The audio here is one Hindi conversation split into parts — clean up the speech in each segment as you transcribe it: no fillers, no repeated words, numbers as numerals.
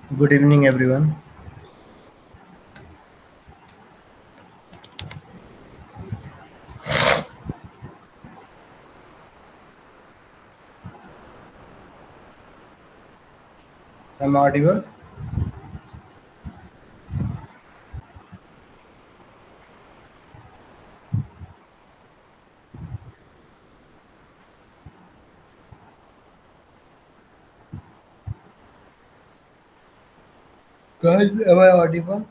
Good evening, everyone. I'm audible. Guys, am I audible?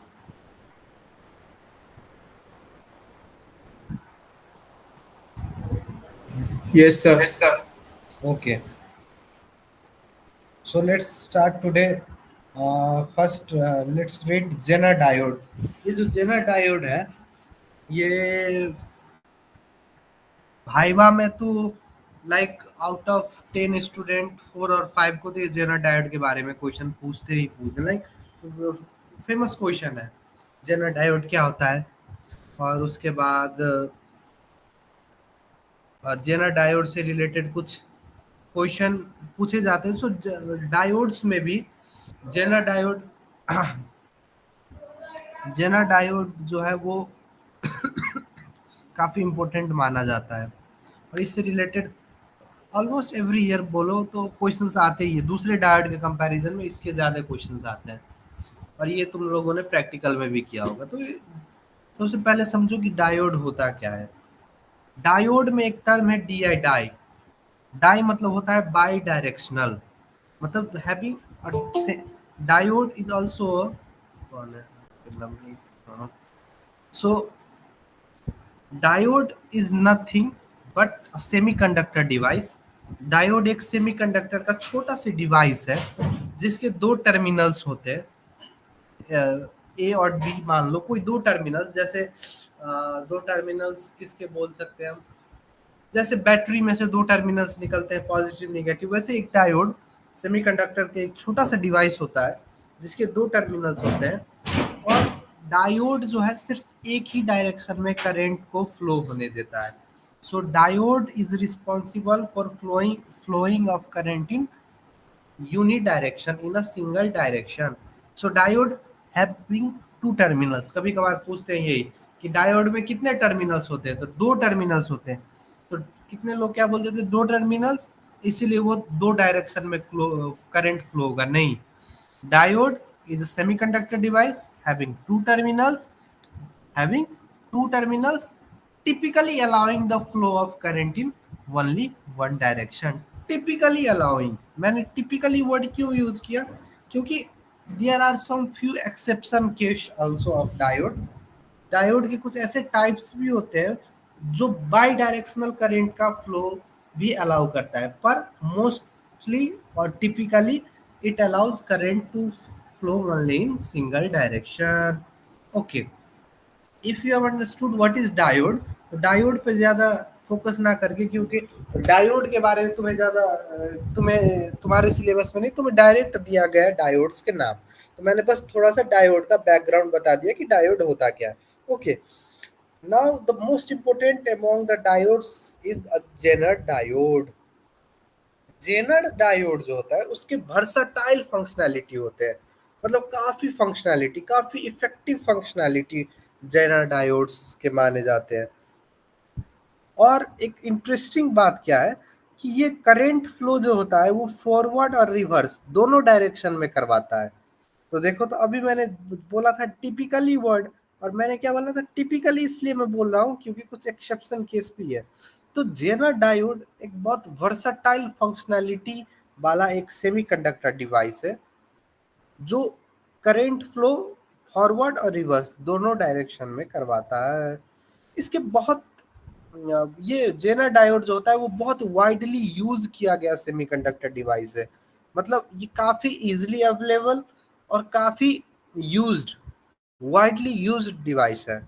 Yes, sir. Yes, sir. Okay, so let's start today. First, let's read Jenner diode. ये जो जेनर डायोड है, ये भाइवा में तो लाइक आउट ऑफ 10 स्टूडेंट 4 और 5 को तो ये जेनर डायोड के बारे में क्वेश्चन पूछते ही पूछते लाइक फेमस क्वेश्चन है। जेनर डायोड क्या होता है? और उसके बाद जेनर डायोड से रिलेटेड कुछ क्वेश्चन पूछे जाते हैं। सो डायोड्स में भी जेनर डायोड जेनर डायोड जो है वो काफ़ी इम्पोर्टेंट माना जाता है और इससे रिलेटेड ऑलमोस्ट एवरी ईयर बोलो तो क्वेश्चंस आते ही है। दूसरे डायोड के कंपैरिजन में इसके ज़्यादा क्वेश्चंस आते हैं और ये तुम लोगों ने प्रैक्टिकल में भी किया होगा। तो सबसे पहले समझो कि डायोड होता क्या है। डायोड में एक टर्म है डी आई डाई। डाई मतलब होता है बाई डायरेक्शनल, मतलब हैविंग डायोड इज ऑल्सो कौन है Navneet. So diode is nothing but semiconductor device. Diode एक सेमीकंडक्टर का छोटा सा डिवाइस है जिसके दो टर्मिनल्स होते हैं, ए और बी। मान लो कोई दो टर्मिनल्स, जैसे दो टर्मिनल्स किसके बोल सकते हैं हम, जैसे बैटरी में से दो टर्मिनल्स निकलते हैं पॉजिटिव नेगेटिव, वैसे एक डायोड सेमीकंडक्टर के एक छोटा सा डिवाइस होता है जिसके दो टर्मिनल्स होते हैं। और डायोड जो है सिर्फ एक ही डायरेक्शन में करंट को फ्लो होने देता है। So diode is responsible for flowing of current in unidirection in a single direction. So diode having two terminals, कभी कभार पूछते हैं यही कि डायोड में कितने टर्मिनल्स होते हैं, तो दो टर्मिनल्स होते हैं। तो कितने लोग क्या बोलते थे, दो टर्मिनल्स, इसीलिए वो दो डायरेक्शन में करंट फ्लो होगा। नहीं, diode is a semiconductor device having two terminals typically allowing the flow of current in only one direction. Typically allowing, मैंने typically word क्यों यूज किया, क्योंकि there are some few exception case also of diode. Diode के कुछ ऐसे टाइप्स भी होते हैं जो बाई डायरेक्शनल करंट का फ्लो भी अलाउ करता है, पर मोस्टली और typically it allows current to flow only in single direction. Okay, if you have understood what is diode, तो डायोड पे ज्यादा फोकस ना करके, क्योंकि डायोड के बारे में तुम्हें ज्यादा तुम्हें तुम्हारे सिलेबस में नहीं, तुम्हें डायरेक्ट दिया गया है डायोड्स के नाम। तो मैंने बस थोड़ा सा डायोड का बैकग्राउंड बता दिया कि डायोड होता क्या है। Okay, now the most important among the diodes is a Zener diode. Zener diode जो होता है उसके वर्सटाइल फंक्शनैलिटी होते हैं, मतलब काफी फंक्शनैलिटी, काफी इफेक्टिव फंक्शनैलिटी जेनर डायोड्स के माने जाते हैं। और एक इंटरेस्टिंग बात क्या है कि ये करंट फ्लो जो होता है वो फॉरवर्ड और रिवर्स दोनों डायरेक्शन में करवाता है। तो देखो, तो अभी मैंने बोला था टिपिकली वर्ड, और मैंने क्या बोला था टिपिकली, इसलिए मैं बोल रहा हूँ क्योंकि कुछ एक्सेप्शन केस भी है। तो जेनर डायोड एक बहुत वर्सटाइल फंक्शनैलिटी वाला एक सेमीकंडक्टर डिवाइस है जो करंट फ्लो फॉरवर्ड और रिवर्स दोनों डायरेक्शन में करवाता है। इसके बहुत ये जेनर डायोड जो होता है वो बहुत वाइडली यूज किया गया सेमीकंडक्टर डिवाइस है। मतलब ये काफी इजीली अवेलेबल और काफी यूज्ड, वाइडली यूज्ड डिवाइस है।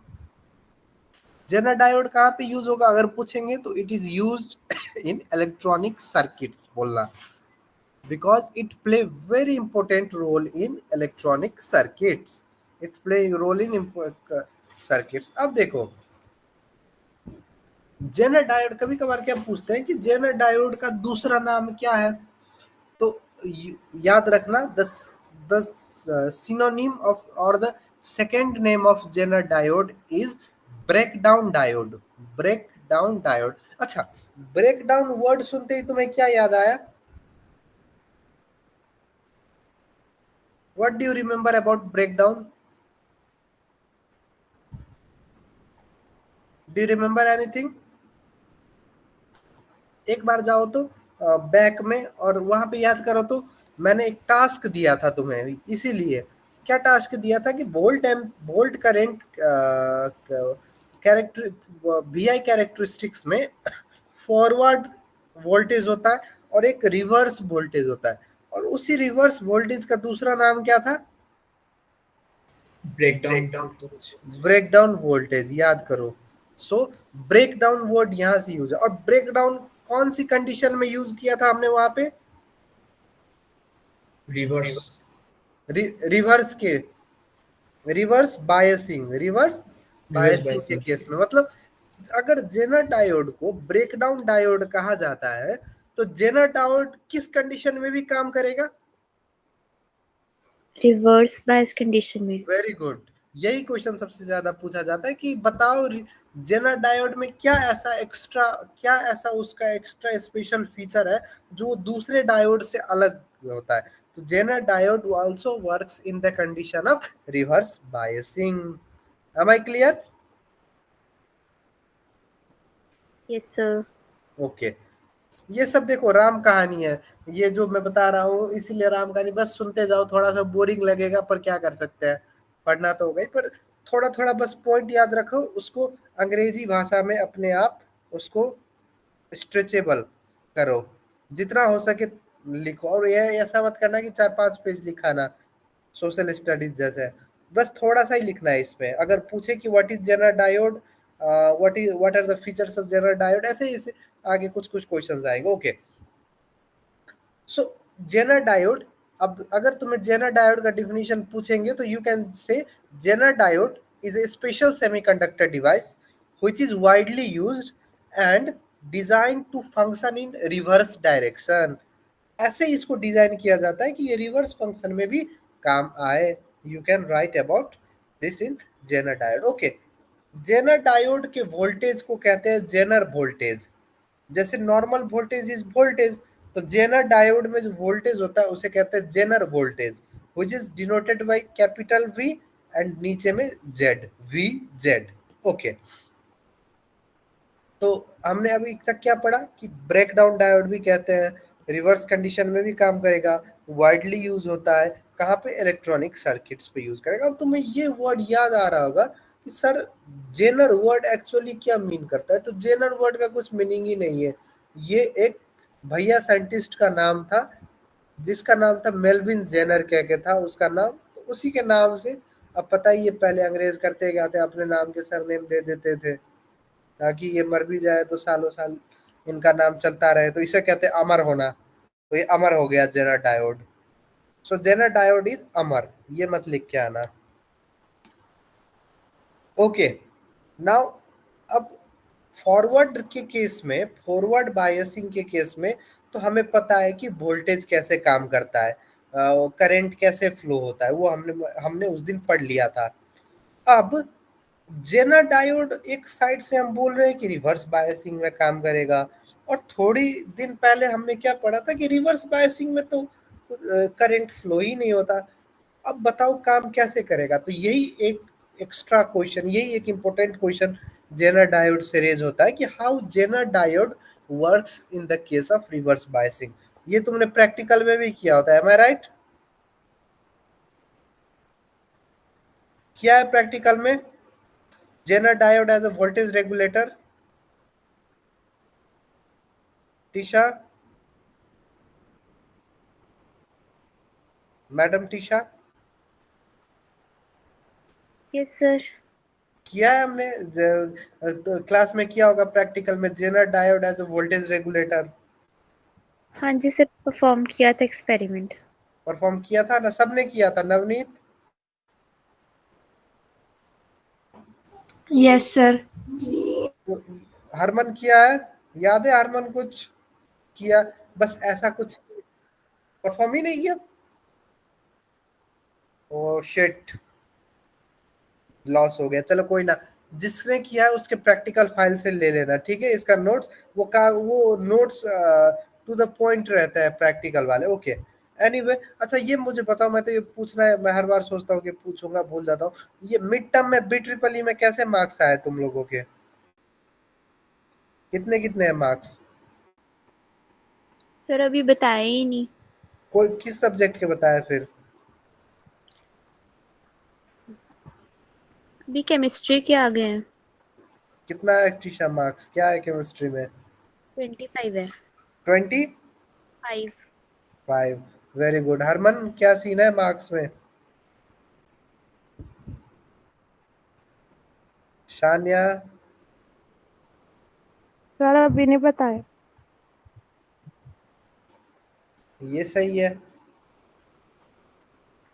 जेनर डायोड कहाँ पे यूज होगा अगर पूछेंगे तो it is used in electronic circuits बोलना, because it play very important role in electronic circuits. It play role in circuits। अब देखो, जेनर डायोड कभी कभार क्या पूछते हैं कि जेनर डायोड का दूसरा नाम क्या है। तो याद रखना, the synonym of or the second name of Zener diode is breakdown diode. breakdown diode. अच्छा, breakdown वर्ड सुनते ही तुम्हें क्या याद आया? What do you remember about breakdown? Do you remember anything? एक बार जाओ तो बैक में और वहां पे याद करो तो मैंने एक टास्क दिया था तुम्हें, इसीलिए क्या टास्क दिया था कि volt current character VI characteristics में फॉरवर्ड वोल्टेज होता है और एक रिवर्स वोल्टेज होता है, और उसी रिवर्स वोल्टेज का दूसरा नाम क्या था? ब्रेकडाउन। ब्रेकडाउन वोल्टेज, याद करो। सो ब्रेकडाउन वर्ड यहां से यूज है, और ब्रेकडाउन कौन सी कंडीशन में यूज किया था हमने वहां पे? रिवर्स रिवर्स के रिवर्स बायसिंग के केस में। मतलब अगर जेनर डायोड को ब्रेकडाउन डायोड कहा जाता है तो जेनर डायोड किस कंडीशन में भी काम करेगा? रिवर्स बायस कंडीशन में। Very good. यही क्वेश्चन सबसे ज्यादा पूछा जाता है कि बताओ जेनर डायोड में क्या ऐसा उसका एक्स्ट्रा स्पेशल फीचर है जो दूसरे डायोड से अलग होता है। तो Zener diode also works in the condition of reverse biasing. Am I clear? Yes sir. Okay, ये सब देखो राम कहानी है, ये जो मैं बता रहा हूँ, इसीलिए राम कहानी बस सुनते जाओ। थोड़ा सा बोरिंग लगेगा पर क्या कर सकते हैं, पढ़ना तो होगा ही, पर थोड़ा थोड़ा बस पॉइंट याद रखो, उसको अंग्रेजी भाषा में अपने आप उसको स्ट्रेचेबल करो, जितना हो सके लिखो। और ये ऐसा मत करना कि 4-5 पेज लिखाना सोशल स्टडीज जैसे, बस थोड़ा सा ही लिखना है इसमें। अगर पूछे कि what is Zener diode, what are the features of Zener diode, ऐसे ही आगे कुछ कुछ क्वेश्चंस आएंगे। ओके, सो जेनर डायोड, अब अगर तुम्हें जेनर डायोड का डिफिनीशन पूछेंगे तो you can say Zener diode is a special semiconductor device which is widely used and design to function in reverse direction. ऐसे ही इसको डिजाइन किया जाता है कि ये रिवर्स फंक्शन में भी काम आए। You can write about this in Jenner diode. Okay, Zener diode के वोल्टेज को कहते हैं जेनर वोल्टेज। जैसे नॉर्मल वोल्टेज इज वोल्टेज, तो जेनर डायोड में जो वोल्टेज होता है उसे कहते हैं Zener voltage, which is denoted by capital V and नीचे में जेड, वी जेड। ओके, तो हमने अभी तक क्या पढ़ा कि ब्रेकडाउन डायोड भी कहते हैं, रिवर्स कंडीशन में भी काम करेगा, वाइडली यूज होता है कहाँ पे? इलेक्ट्रॉनिक सर्किट्स पे यूज करेगा। अब तुम्हें ये वर्ड याद आ रहा होगा कि सर जेनर वर्ड एक्चुअली क्या मीन करता है? तो जेनर वर्ड का कुछ मीनिंग ही नहीं है। ये एक भैया साइंटिस्ट का नाम था, जिसका नाम था मेल्विन जेनर कह के था उसका नाम, तो उसी के नाम से। अब पता ही है पहले अंग्रेज करते क्या थे, अपने नाम के सरनेम दे देते थे ताकि ये मर भी जाए तो सालों साल इनका नाम चलता रहे, तो इसे कहते हैं अमर होना। तो ये अमर हो गया zener diode. So zener diode is अमर, ये मत लिख के आना। ओके, नाउ अब फॉरवर्ड के केस में, फॉरवर्ड बायसिंग के केस में तो हमें पता है कि वोल्टेज कैसे काम करता है, करंट कैसे फ्लो होता है, वो हमने हमने उस दिन पढ़ लिया था। अब जेनर डायोड एक साइड से हम बोल रहे हैं कि रिवर्स बायसिंग में काम करेगा, और थोड़ी दिन पहले हमने क्या पढ़ा था कि रिवर्स बायसिंग में तो करंट फ्लो ही नहीं होता। अब बताओ काम कैसे करेगा? तो यही एक एक्स्ट्रा क्वेश्चन, यही एक इम्पोर्टेंट क्वेश्चन जेनर डायोड से रेज होता है कि how Zener diode works in the case of reverse biasing. ये तुमने प्रैक्टिकल में भी किया होता है, एम आई राइट? किया है प्रैक्टिकल में? Zener diode as a voltage regulator. Tisha, madam Tisha, yes sir. किया है हमने क्लास में किया होगा प्रैक्टिकल में, Zener diode as a voltage regulator. हाँ जी सर, परफॉर्म किया था एक्सपेरिमेंट। परफॉर्म किया था ना, सबने किया था। नवनीत? Yes sir. तो हरमन किया है? याद है हरमन कुछ किया? बस ऐसा कुछ परफॉर्म ही नहीं किया। ओ शिट, लॉस हो गया। चलो कोई ना, जिसने किया है उसके प्रैक्टिकल फाइल से ले लेना, ठीक है, इसका नोट्स। वो नोट्स टू द पॉइंट रहता है प्रैक्टिकल वाले। ओके एनीवे, अच्छा ये मुझे बताओ, मैं तो ये पूछना है, मैं हर बार सोचता हूँ कि पूछूंगा, भूल जाता हूँ। ये मिड टर्म में बी ट्रिपल ई में कैसे मार्क्स आए तुम लोगों के? कितने कितने हैं मार्क्स? सर अभी बताया ही नहीं। कोई किस सब्जेक्ट के बताया फिर? अभी केमिस्ट्री के आ गए हैं। कितना है टीशा मार्क्स, क्या है केमिस्ट्री में? 25 है। 25। 5। Very good. हरमन क्या सीन है मार्क्स में? शान्या? सर अभी नहीं बताया। ये सही है,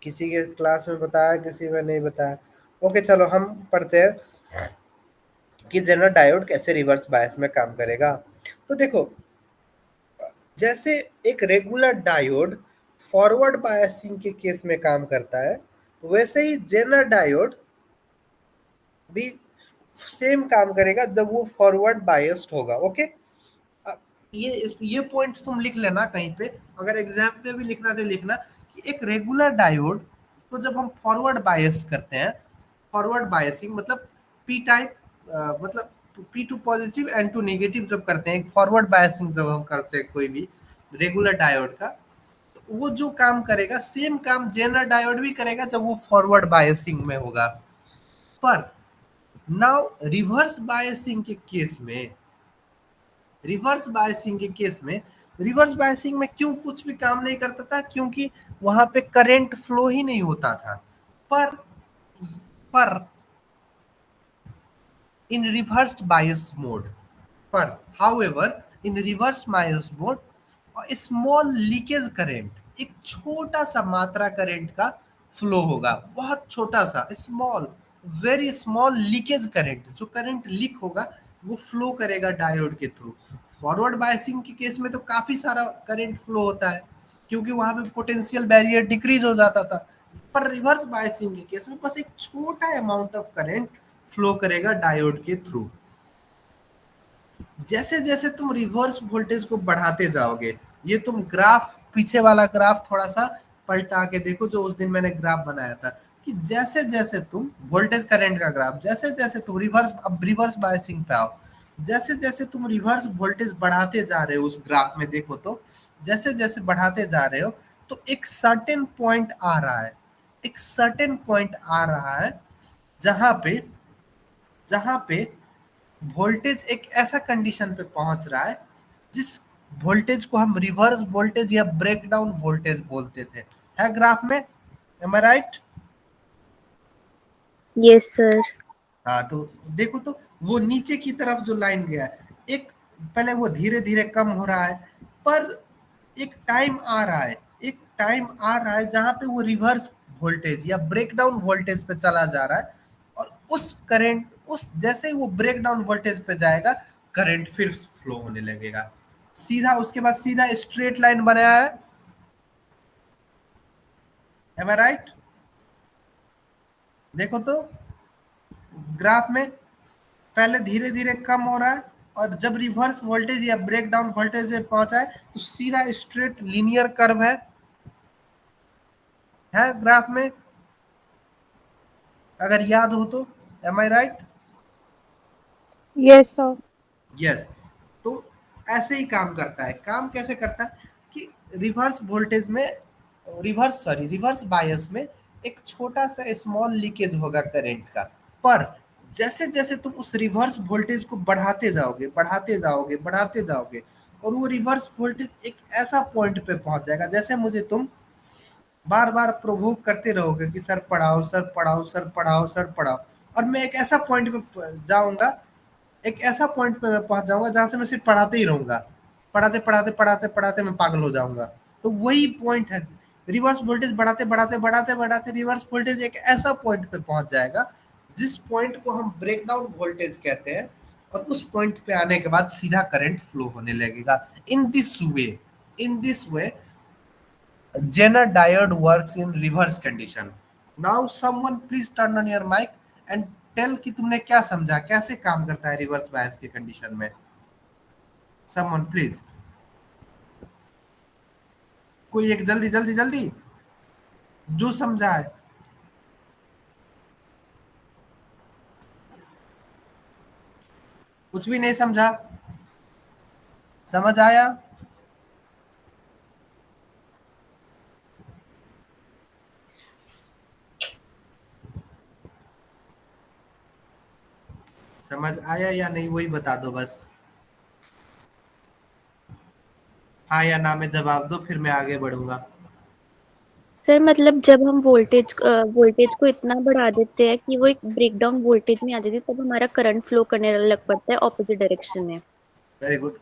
किसी के क्लास में बताया, किसी में नहीं बताया। ओके चलो हम पढ़ते हैं कि जेनर डायोड कैसे रिवर्स बायस में काम करेगा। तो देखो, जैसे एक रेगुलर डायोड फॉरवर्ड बायसिंग के केस में काम करता है, वैसे ही जेनर डायोड भी सेम काम करेगा जब वो फॉरवर्ड बायस्ड होगा। ओके, अब ये पॉइंट तुम लिख लेना कहीं पे, अगर एग्जाम पे भी लिखना तो लिखना कि एक रेगुलर डायोड को जब हम फॉरवर्ड बायस करते हैं, फॉरवर्ड बायसिंग मतलब पी टाइप, मतलब P to positive and to negative जब करते हैं, फॉरवर्ड बायसिंग जब हम करते हैं कोई भी रेगुलर डायोड का, तो वो जो काम करेगा सेम काम जेनर डायोड भी करेगा जब वो फॉरवर्ड बायसिंग में होगा। पर नाउ रिवर्स बायसिंग में क्यों कुछ भी काम नहीं करता था? क्योंकि वहां पे करंट फ्लो ही नहीं होता था। पर पर इन रिवर्स्ड बायस मोड, पर हाउएवर इन reverse bias mode, small leakage current, एक छोटा सा मात्रा करंट का फ्लो होगा, बहुत छोटा सा small, very small leakage current, जो करंट लीक होगा वो फ्लो करेगा डायोड के थ्रू। फॉरवर्ड बायसिंग के केस में तो काफी सारा करंट फ्लो होता है, क्योंकि वहां पे पोटेंशियल बैरियर डिक्रीज हो जाता था। पर रिवर्स बायसिंग के केस में बस एक छोटा अमाउंट ऑफ करंट फ्लो करेगा डायोड के थ्रू। जैसे जैसे तुम रिवर्स वोल्टेज को बढ़ाते जाओगे, ये तुम ग्राफ, पीछे वाला ग्राफ थोड़ा सा पलटा के देखो जो उस दिन मैंने ग्राफ बनाया था, कि जैसे जैसे तुम वोल्टेज करंट का ग्राफ, जैसे जैसे तुम रिवर्स, अब रिवर्स बायसिंग पे आओ, जैसे जैसे तुम रिवर्स वोल्टेज बढ़ाते जा रहे हो, उस ग्राफ में देखो तो जैसे जैसे बढ़ाते जा रहे हो, तो एक सर्टेन पॉइंट आ रहा है, एक सर्टेन पॉइंट आ रहा है जहां पे वोल्टेज एक ऐसा कंडीशन पे पहुंच रहा है जिस वोल्टेज को हम रिवर्स वोल्टेज या ब्रेकडाउन वोल्टेज बोलते थे, है ग्राफ में, एम आई राइट? Yes sir. हाँ तो देखो तो वो नीचे की तरफ जो लाइन गया है, एक पहले वो धीरे धीरे कम हो रहा है, पर एक टाइम आ रहा है, एक टाइम आ रहा है जहां पे वो रिवर्स वोल्टेज या ब्रेकडाउन वोल्टेज पे चला जा रहा है, और उस करंट, उस जैसे ही वो ब्रेकडाउन वोल्टेज पे जाएगा, करंट फिर फ्लो होने लगेगा सीधा, उसके बाद सीधा स्ट्रेट लाइन बनाया है, एम आई राइट? देखो तो ग्राफ में पहले धीरे धीरे कम हो रहा है, और जब रिवर्स वोल्टेज या ब्रेकडाउन वोल्टेज पे पहुंचा है तो सीधा स्ट्रेट लीनियर कर्व है ग्राफ में, अगर याद हो तो, एम आई राइट? Yes sir. यस। तो ऐसे ही काम करता है। काम कैसे करता है कि रिवर्स बायस में एक छोटा सा स्मॉल लीकेज होगा करंट का, पर जैसे जैसे तुम उस रिवर्स वोल्टेज को बढ़ाते जाओगे, बढ़ाते जाओगे, बढ़ाते जाओगे, और वो रिवर्स वोल्टेज एक ऐसा पॉइंट पे पहुंच जाएगा, जैसे मुझे तुम बार बार प्रोवोक करते रहोगे कि सर पढ़ाओ, सर पढ़ाओ, सर पढ़ाओ, सर पढ़ाओ, और मैं एक ऐसा पॉइंट पे जाऊंगा, एक ऐसा पॉइंट पे मैं पहुंच जाऊंगा जहां से मैं सिर्फ पढ़ाते ही रहूंगा, पढ़ाते पढ़ाते पढ़ाते पढ़ाते मैं पागल हो जाऊंगा। तो वही पॉइंट है, रिवर्स वोल्टेज बढ़ाते बढ़ाते बढ़ाते बढ़ाते रिवर्स वोल्टेज एक ऐसा पॉइंट पे पहुंच जाएगा जिस पॉइंट को हम ब्रेकडाउन वोल्टेज कहते हैं, और उस पॉइंट पे आने के बाद सीधा करंट फ्लो होने लगेगा। In this way Zener diode works in reverse condition. Now someone please turn on your mic and tell कि तुमने क्या समझा, कैसे काम करता है रिवर्स बायस के कंडीशन में। समवन प्लीज, कोई एक, जल्दी जल्दी जल्दी, जो समझा है। कुछ भी नहीं समझा, समझ आया? समझ आया या नहीं वही बता दो बस, हाँ या ना में जवाब दो, फिर मैं आगे बढ़ूंगा। सर मतलब जब हम वोल्टेज को इतना बढ़ा देते हैं कि वो एक ब्रेकडाउन वोल्टेज में आ जाती है, तब हमारा करंट फ्लो करने लग पड़ता है ऑपोजिट डायरेक्शन में। Very good.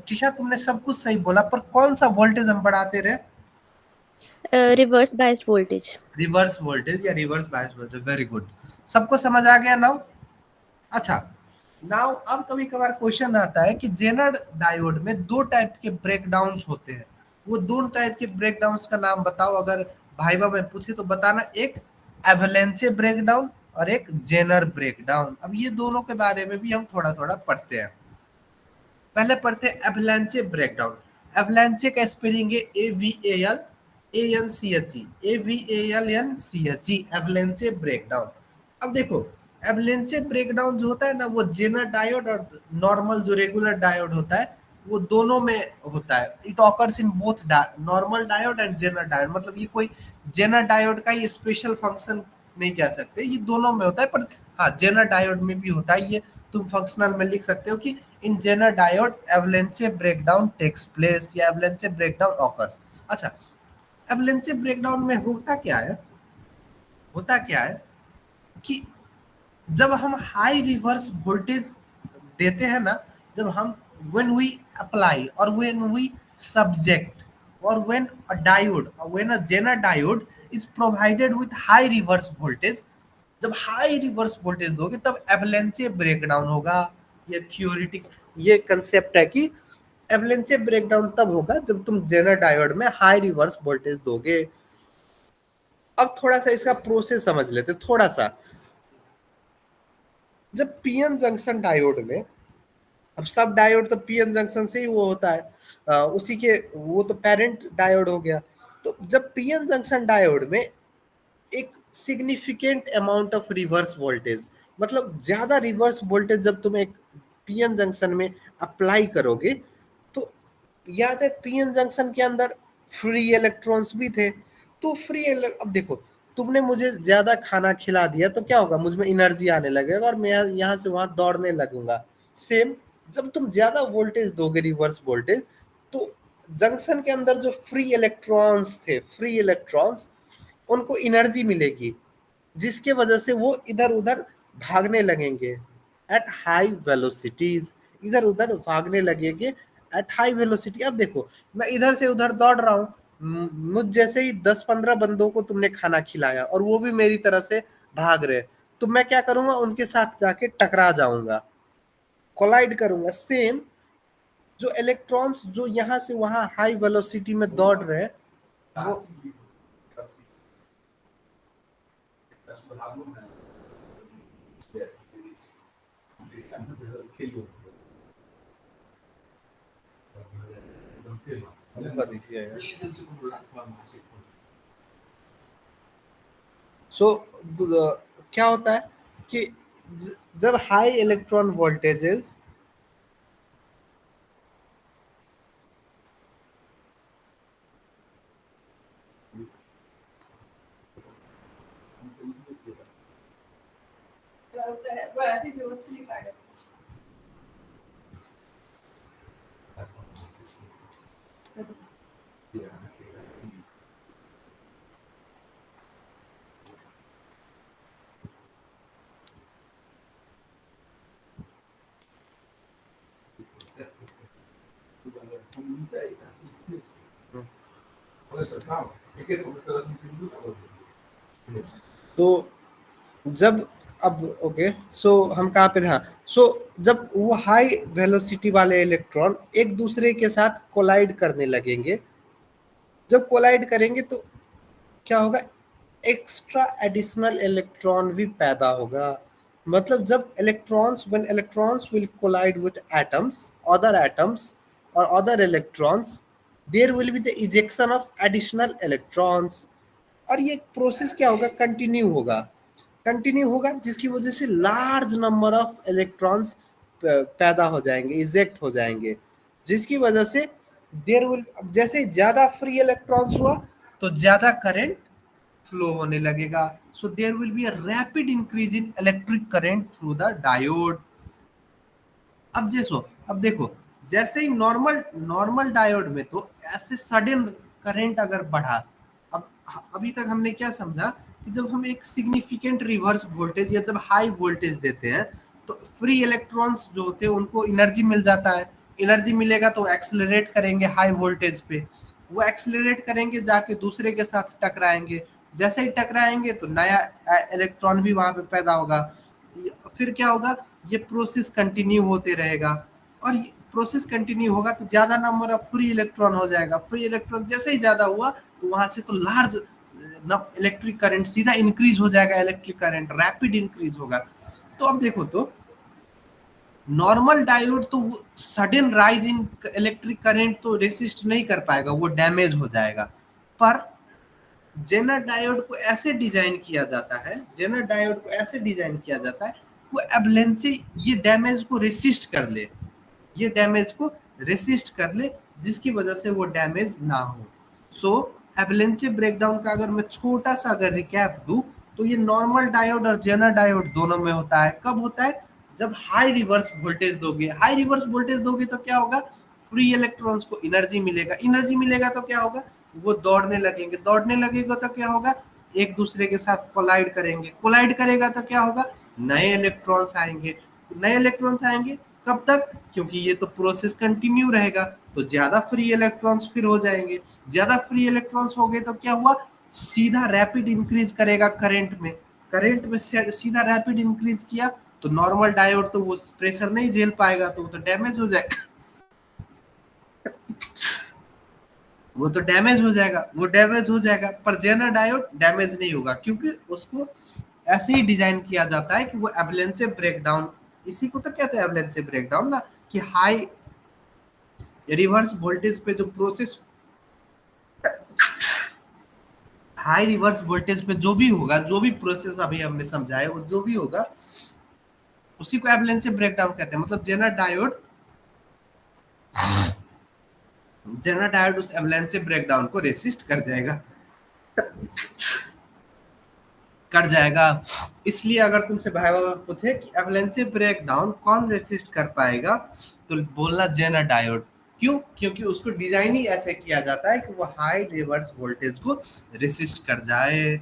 टीशा तुमने सब कुछ सही बोला, पर कौन सा वोल्टेज हम बढ़ाते रहे? Reverse biased voltage. Reverse voltage या reverse bias voltage. Very good, सबको समझ आ गया नाउ? अच्छा, नाउ अब कभी कभार क्वेश्चन आता है कि जेनर डायोड में दो टाइप के ब्रेकडाउन्स होते हैं, वो दो टाइप के ब्रेकडाउन्स का नाम बताओ। अगर भाईबा में पूछे तो बताना, एक एवलेंचे ब्रेकडाउन और एक जेनर ब्रेकडाउन। अब ये दोनों के बारे में भी हम थोड़ा थोड़ा पढ़ते हैं। पहले पढ़ते हैं एवलांचे ब्रेकडाउन। एवलांचे का स्पेलिंग है AVALANCHE, AVALNCHE, एवलांचे ब्रेकडाउन। अब देखो, एवलांचे ब्रेकडाउन जो होता है ना, वो जेनर डायोड और नॉर्मल जो रेगुलर डायोड होता है, वो दोनों में होता है। It occurs in both normal diode and Zener diode. मतलब ये कोई जेनर डायोड का ये स्पेशल फंक्शन नहीं कह सकते, ये दोनों में होता है। पर हाँ, जेनर डायोड में भी होता है, ये तुम फंक्शनल में लिख सकते हो कि in Jenner diode avalanche breakdown takes place या एवलेंचे ब्रेकडाउन ऑकर्स। अच्छा, एवलेंचे ब्रेकडाउन में होता क्या है कि जब हम हाई रिवर्स वोल्टेज देते हैं ना, जब हम व्हेन वी अप्लाई और व्हेन वी सब्जेक्ट और when a Zener diode is provided with high reverse voltage, जब हाई रिवर्स वोल्टेज दोगे तब एवलेंचे ब्रेकडाउन होगा। ये थियोरिटिक ये कंसेप्ट है कि एवलेंचे ब्रेकडाउन तब होगा जब तुम जेनर डायोड में हाई रिवर्स वोल्टेज दोगे। अब थोड़ा सा इसका प्रोसेस समझ लेते, थोड़ा सा। जब पीएन जंक्शन डायोड में, अब सब डायोड तो पीएन जंक्शन से ही वो होता है, उसी के वो तो पेरेंट डायोड हो गया। तो जब पीएन जंक्शन डायोड में एक significant amount of reverse voltage, मतलब ज्यादा रिवर्स वोल्टेज जब तुम एक पीएन जंक्शन में अप्लाई करोगे, तो याद है पीएन जंक्शन के अंदर फ्री इलेक्ट्रॉन्स भी थे। तो अब देखो, तुमने मुझे ज्यादा खाना खिला दिया तो क्या होगा, मुझ में एनर्जी आने लगेगा और मैं यहाँ से वहां दौड़ने लगूंगा। सेम, जब तुम ज्यादा वोल्टेज दोगे रिवर्स वोल्टेज, तो जंक्शन के अंदर जो फ्री इलेक्ट्रॉन्स उनको एनर्जी मिलेगी, जिसके वजह से वो इधर उधर भागने लगेंगे एट हाई वेलोसिटीज, इधर उधर भागने लगेंगे एट हाई वेलोसिटी। अब देखो, मैं इधर से उधर दौड़ रहा हूँ, मुझ जैसे ही 10-15 बंदों को तुमने खाना खिलाया और वो भी मेरी तरह से भाग रहे, तो मैं क्या करूंगा, उनके साथ जाके टकरा जाऊंगा, कोलाइड करूंगा। सेम, जो इलेक्ट्रॉन्स जो यहाँ से वहां हाई वेलोसिटी में दौड़ रहे हैं, वो सो क्या होता है कि जब हाई इलेक्ट्रॉन वोल्टेजेस, तो जब अब ओके, सो हम कहाँ पे थे? हाँ, सो जब वो हाई वेलोसिटी वाले इलेक्ट्रॉन एक दूसरे के साथ कोलाइड करने लगेंगे, जब कोलाइड करेंगे तो क्या होगा, एक्स्ट्रा एडिशनल इलेक्ट्रॉन भी पैदा होगा। मतलब जब electrons when electrons will collide with atoms और other electrons, there will be the ejection of additional electrons. और ये प्रोसेस क्या होगा, कंटिन्यू होगा जिसकी वजह से लार्ज नंबर ऑफ इलेक्ट्रॉन्स पैदा हो जाएंगे, इजेक्ट हो जाएंगे, जिसकी वजह से देयर विल, जैसे ज्यादा फ्री इलेक्ट्रॉन्स हुआ तो ज्यादा करंट फ्लो होने लगेगा। So there will be a rapid increase in electric current through the diode. अब देखो जैसे ही नॉर्मल डायोड में तो ऐसे सडन करंट अगर बढ़ा, अब अभी तक हमने क्या समझा कि जब हम एक सिग्निफिकेंट रिवर्स वोल्टेज या जब हाई वोल्टेज देते हैं तो फ्री इलेक्ट्रॉन्स जो होते हैं उनको एनर्जी मिल जाता है, एनर्जी मिलेगा तो एक्सेलरेट करेंगे हाई वोल्टेज पे, वो एक्सेलरेट करेंगे जाके दूसरे के साथ टकराएंगे, जैसे ही टकराएंगे तो नया इलेक्ट्रॉन भी वहां पे पैदा होगा। फिर क्या होगा, ये प्रोसेस कंटिन्यू होते रहेगा और प्रोसेस कंटिन्यू होगा तो ज्यादा नंबर ऑफ फ्री इलेक्ट्रॉन हो जाएगा, फ्री इलेक्ट्रॉन जैसे ही ज्यादा हुआ तो वहां से तो लार्ज इलेक्ट्रिक करंट सीधा इंक्रीज हो जाएगा, इलेक्ट्रिक करंट रैपिड इंक्रीज होगा। तो अब देखो तो नॉर्मल डायोड तो sudden rise in electric current तो रेसिस्ट नहीं कर पाएगा, वो डैमेज हो जाएगा। पर जेनर डायोड को ऐसे डिजाइन किया जाता है, वो एवलेंसी ये डैमेज को रेसिस्ट कर ले, जिसकी वजह से वो डैमेज ना हो। सो एवलेंसी ब्रेकडाउन का अगर मैं छोटा सा अगर रिकैप दूं तो ये नॉर्मल डायोड और जेनर डायोड दोनों में होता है। कब होता है, जब हाई रिवर्स वोल्टेज दोगे तो क्या होगा, फ्री इलेक्ट्रॉन्स को एनर्जी मिलेगा तो क्या होगा, वो दौड़ने लगेगा तो क्या होगा, एक दूसरे के साथ कोलाइड करेगा तो क्या होगा, नए इलेक्ट्रॉन्स आएंगे। कब तक, क्योंकि ये तो प्रोसेस कंटिन्यू रहेगा तो ज्यादा फ्री इलेक्ट्रॉन्स फिर हो जाएंगे, ज्यादा फ्री इलेक्ट्रॉन्स हो गए तो क्या हुआ, सीधा रैपिड इंक्रीज करेगा करंट में सीधा रैपिड इंक्रीज किया तो नॉर्मल डायोड तो वो प्रेशर नहीं झेल पाएगा तो वो तो डैमेज हो जाएगा। पर जेनर डायोड डैमेज नहीं होगा क्योंकि उसको ऐसे ही डिजाइन किया जाता है कि वो एवलेंचे ब्रेकडाउन, इसी को तो कहते हैं एवलेंचे ब्रेकडाउन ना, कि हाई रिवर्स वोल्टेज पे जो प्रोसेस, हाई रिवर्स वोल्टेज पे जो भी प्रोसेस अभी हमने समझा है वो जो भी होगा उसी को एवलेंचे ब्रेकडाउन कहते हैं। मतलब जेनर डायोड उस एवलेंचे ब्रेकडाउन को रेसिस्ट कर जाएगा। इसलिए अगर तुमसे भाई पूछे कि एवलेंचे ब्रेकडाउन कौन रेसिस्ट कर पाएगा तो बोलना जेनर डायोड। क्यों, क्योंकि उसको डिजाइन ही ऐसे किया जाता है कि वो हाई रिवर्स वोल्टेज को रेसिस्ट कर जाए।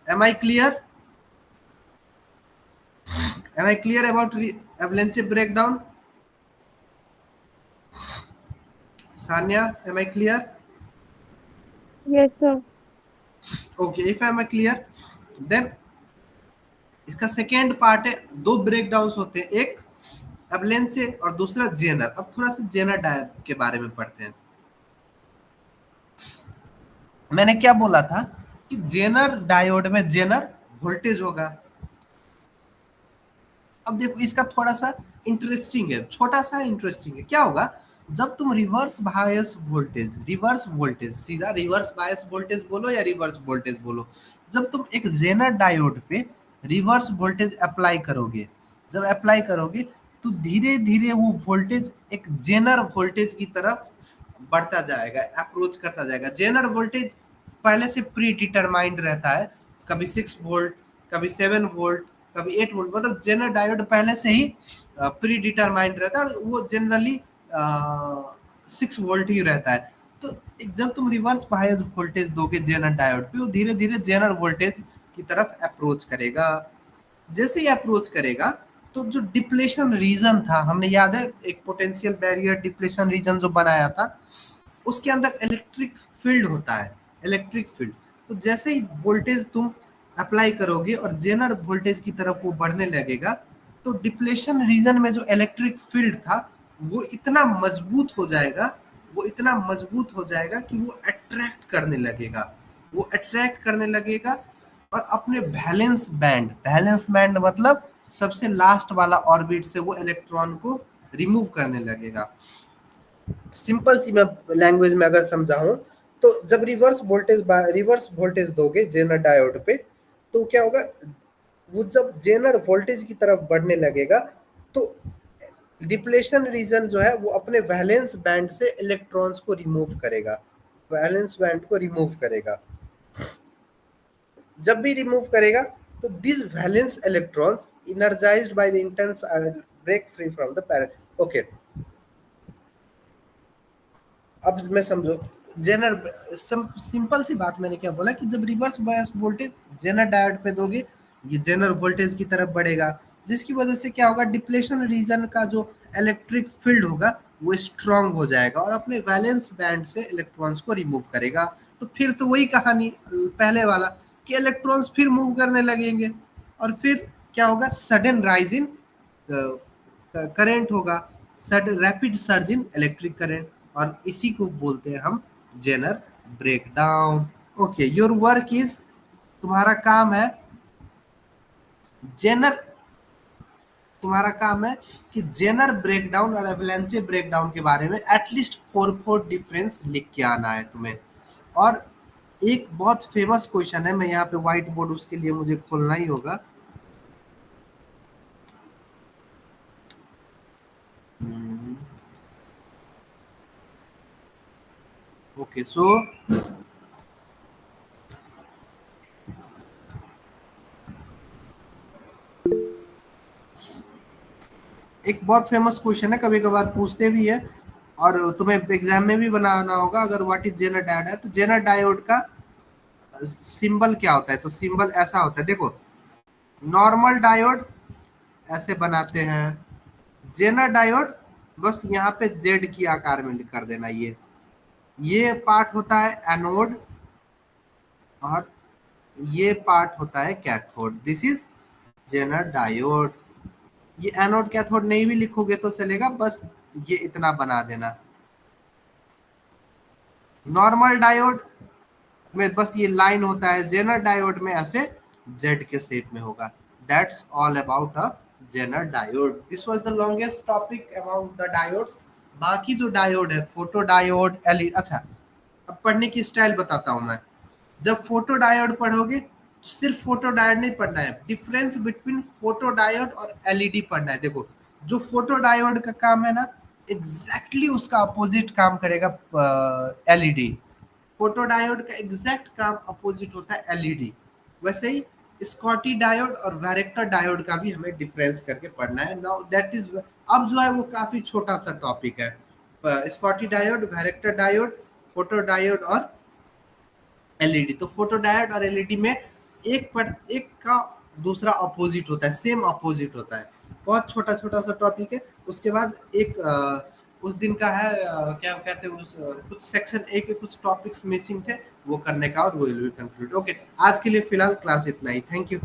Am I clear about avalanche breakdown? Sanya, am I clear? Yes, sir. Okay, if I am clear, then इसका सेकेंड पार्ट है, दो ब्रेकडाउन्स होते हैं, एक एवलेंचे और दूसरा जेनर। अब थोड़ा सा जेनर डायोड के बारे में पढ़ते हैं। मैंने क्या बोला था कि जेनर डायोड में जेनर वोल्टेज होगा। अब देखो इसका थोड़ा सा इंटरेस्टिंग है, छोटा सा इंटरेस्टिंग है। क्या होगा, जब तुम रिवर्स बायस वोल्टेज सीधा रिवर्स बायस वोल्टेज बोलो या रिवर्स वोल्टेज बोलो, जब तुम एक जेनर डायोड पे रिवर्स वोल्टेज अप्लाई करोगे तो धीरे धीरे वो वोल्टेज एक जेनर वोल्टेज की तरफ बढ़ता जाएगा, अप्रोच करता जाएगा। जेनर वोल्टेज पहले से प्री डिटरमाइंड रहता है, कभी 6 वोल्ट, कभी 7 वोल्ट, कभी 8 वोल्ट, मतलब जेनर डायोड पहले से ही प्री डिटरमाइंड रहता है और वो जनरली 6 वोल्ट ही रहता है। तो जब तुम रिवर्स बायस वोल्टेज दोगे जेनर डायोड पे, वो धीरे धीरे जेनर वोल्टेज की तरफ अप्रोच करेगा। जैसे ही अप्रोच करेगा तो जो डिप्लेशन रीजन था, हमने याद है एक पोटेंशियल बैरियर डिप्लेशन रीजन जो बनाया था, उसके अंदर इलेक्ट्रिक फील्ड होता है, इलेक्ट्रिक फील्ड। तो जैसे ही वोल्टेज तुम अप्लाई करोगे और जेनर वोल्टेज की तरफ वो बढ़ने लगेगा तो डिप्लेशन रीजन में जो इलेक्ट्रिक फील्ड था वो इतना मजबूत हो जाएगा कि वो अट्रैक्ट करने लगेगा और अपने वैलेंस बैंड मतलब सबसे लास्ट वाला ऑर्बिट से वो इलेक्ट्रॉन को रिमूव करने लगेगा। सिंपल सी मैं लैंग्वेज में अगर समझाऊं तो जब रिवर्स वोल्टेज दोगे जेनर डायोड पे तो क्या होगा, वो जब जेनर वोल्टेज की तरफ बढ़ने लगेगा तो डिप्लेशन रीजन जो है वो अपने वैलेंस बैंड से इलेक्ट्रॉन्स को रिमूव करेगा, वैलेंस बैंड को रिमूव करेगा। जब भी रिमूव करेगा तो this valence electrons energized by the intense break free from the parent. Okay, अब मैं समझो जेनर सिंपल सी बात मैंने क्या बोला कि जब reverse bias voltage Zener diode पे दोगे ये जेनर वोल्टेज की तरफ बढ़ेगा, जिसकी वजह से क्या होगा, डिप्लेशन रीजन का जो इलेक्ट्रिक फील्ड होगा वो स्ट्रांग हो जाएगा और अपने वैलेंस बैंड से इलेक्ट्रॉन्स को रिमूव करेगा। तो फिर तो वही कहानी पहले वाला कि इलेक्ट्रॉन्स फिर मूव करने लगेंगे और फिर क्या होगा, सडन राइज इन करंट होगा, रैपिड सर्ज इन इलेक्ट्रिक करंट, और इसी को बोलते हैं हम Zener breakdown. Okay, your work is, तुम्हारा काम है जेनर तुम्हारा काम है कि जेनर ब्रेकडाउन और एवलांचे ब्रेकडाउन के बारे में एटलीस्ट 4 डिफरेंस लिख के आना है तुम्हें। और एक बहुत फेमस क्वेश्चन है, मैं यहाँ पे व्हाइट बोर्ड उसके लिए मुझे खोलना ही होगा। ओके, सो एक बहुत फेमस क्वेश्चन है, कभी कभार पूछते भी है और तुम्हें एग्जाम में भी बनाना होगा। अगर व्हाट इज जेनर डायोड है तो जेनर डायोड का सिंबल क्या होता है, तो सिंबल ऐसा होता है, देखो नॉर्मल डायोड ऐसे बनाते हैं, जेनर डायोड बस यहाँ पे जेड की आकार में कर देना। ये पार्ट होता है एनोड और ये पार्ट होता है cathode, this is Zener diode. ये एनोड कैथोड नहीं भी लिखोगे तो चलेगा, बस ये इतना बना देना। नॉर्मल डायोड में बस ये लाइन होता है, जेनर डायोड में ऐसे जेड के शेप में होगा। That's all about a Zener diode. This was the longest topic about the diodes. बाकी जो डायोड है, फोटो डायोड, एलईडी। अच्छा, अब पढ़ने की स्टाइल बताता हूँ मैं। जब फोटो डायोड पढ़ोगे तो सिर्फ फोटो डायोड नहीं पढ़ना है, डिफरेंस बिटवीन फोटो डायोड और एलईडी पढ़ना है। देखो, जो फोटो डायोड का काम है ना, एग्जैक्टली उसका अपोजिट काम करेगा एलईडी। फोटो डायोड का एग्जैक्ट काम अपोजिट होता है एलईडी। वैसे ही स्कॉटी डायोड और वैरेक्टर डायोड का भी हमें डिफरेंस करके पढ़ना है। नाउ दैट इज, अब जो है वो काफी छोटा सा टॉपिक है। Schottky diode, varactor diode, photo diode और एलईडी। तो फोटो डायोड और एलईडी में एक का दूसरा अपोजिट होता है, सेम अपोजिट होता है। बहुत छोटा छोटा सा टॉपिक है। उसके बाद एक उस दिन का है क्या कहते हैं कुछ सेक्शन ए के कुछ टॉपिक्स मिसिंग थे, वो करने का और वो विल बी कंक्लूड। ओके, आज के लिए फिलहाल क्लास इतना ही। Thank you.